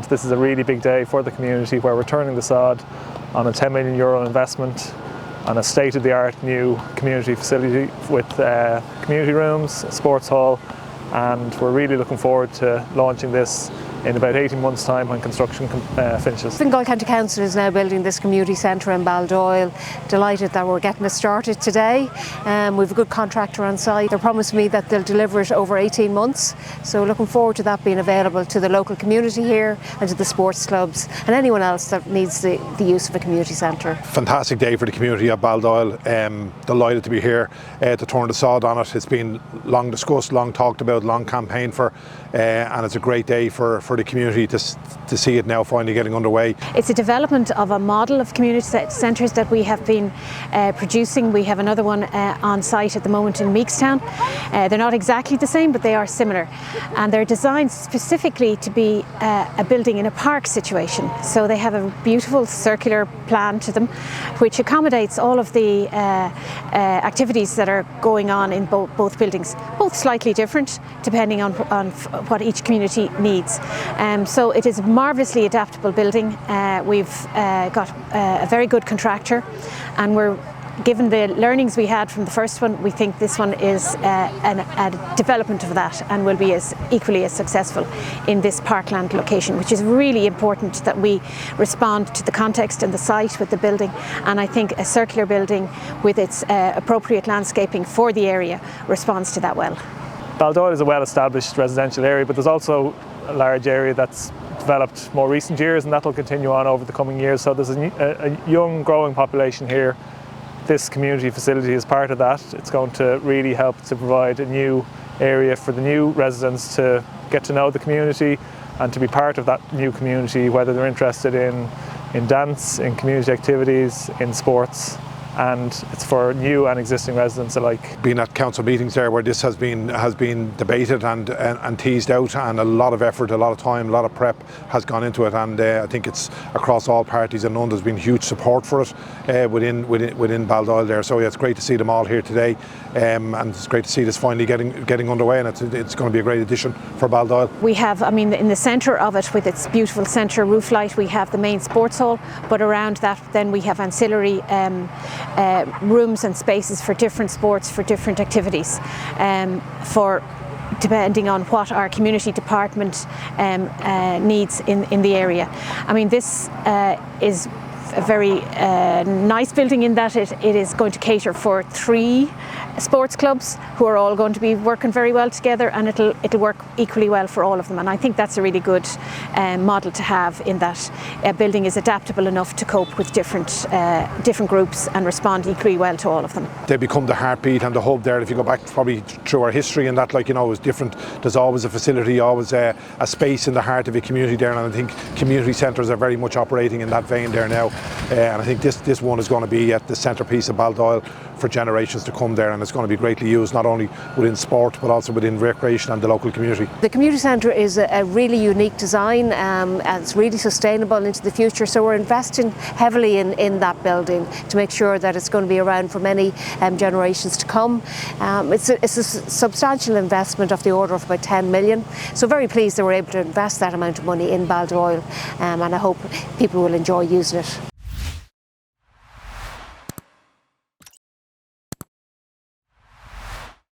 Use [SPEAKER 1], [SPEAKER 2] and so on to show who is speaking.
[SPEAKER 1] This is a really big day for the community where we're turning the sod on a €10 million investment on a state-of-the-art new community facility with community rooms, a sports hall, and we're really looking forward to launching this in about 18 months' time when construction finishes.
[SPEAKER 2] Fingal County Council is now building this community centre in Baldoyle. Delighted that we're getting it started today. We've a good contractor on site. They promised me that they'll deliver it over 18 months. So looking forward to that being available to the local community here and to the sports clubs and anyone else that needs the use of a community centre.
[SPEAKER 3] Fantastic day for the community of Baldoyle. Delighted to be here to turn the sod on it. It's been long discussed, long talked about, long campaigned for, and it's a great day for the community to see it now finally getting underway.
[SPEAKER 4] It's a development of a model of community centres that we have been producing. We have another one on site at the moment in Meakstown. They're not exactly the same, but they are similar, and they're designed specifically to be a building in a park situation. So they have a beautiful circular plan to them which accommodates all of the activities that are going on in both buildings, both slightly different depending on what each community needs. So it is a marvellously adaptable building. We've got a very good contractor, and given the learnings we had from the first one, we think this one is a development of that and will be equally as successful in this parkland location, which is really important that we respond to the context and the site with the building. And I think a circular building with its appropriate landscaping for the area responds to that well.
[SPEAKER 1] Baldoyle is a well-established residential area, but there's also a large area that's developed more recent years, and that will continue on over the coming years. So there's a young, growing population here. This community facility is part of that. It's going to really help to provide a new area for the new residents to get to know the community and to be part of that new community, whether they're interested in dance, in community activities, in sports. And it's for new and existing residents alike.
[SPEAKER 3] Been at council meetings there where this has been debated and teased out, and a lot of effort, a lot of time, a lot of prep has gone into it, and I think it's across all parties and none. There's been huge support for it within Baldoyle there. So yeah, it's great to see them all here today, and it's great to see this finally getting underway, and it's going to be a great addition for Baldoyle.
[SPEAKER 4] We have, in the centre of it, with its beautiful centre roof light, we have the main sports hall, but around that then we have ancillary rooms and spaces for different sports, for different activities, depending on what our community department needs in the area. This is a very nice building in that it is going to cater for 3 sports clubs who are all going to be working very well together, and it'll work equally well for all of them. And I think that's a really good model to have, in that a building is adaptable enough to cope with different groups and respond equally well to all of them.
[SPEAKER 3] They become the heartbeat and the hub there. If you go back probably through our history and that, it's different. There's always a facility, always a space in the heart of a community there, and I think community centres are very much operating in that vein there now. And I think this one is going to be at the centrepiece of Baldoyle for generations to come there, and it's going to be greatly used not only within sport but also within recreation and the local community.
[SPEAKER 2] The community centre is a really unique design, and it's really sustainable into the future, so we're investing heavily in that building to make sure that it's going to be around for many generations to come. It's a substantial investment of the order of about 10 million, so very pleased that we're able to invest that amount of money in Baldoyle, and I hope people will enjoy using it.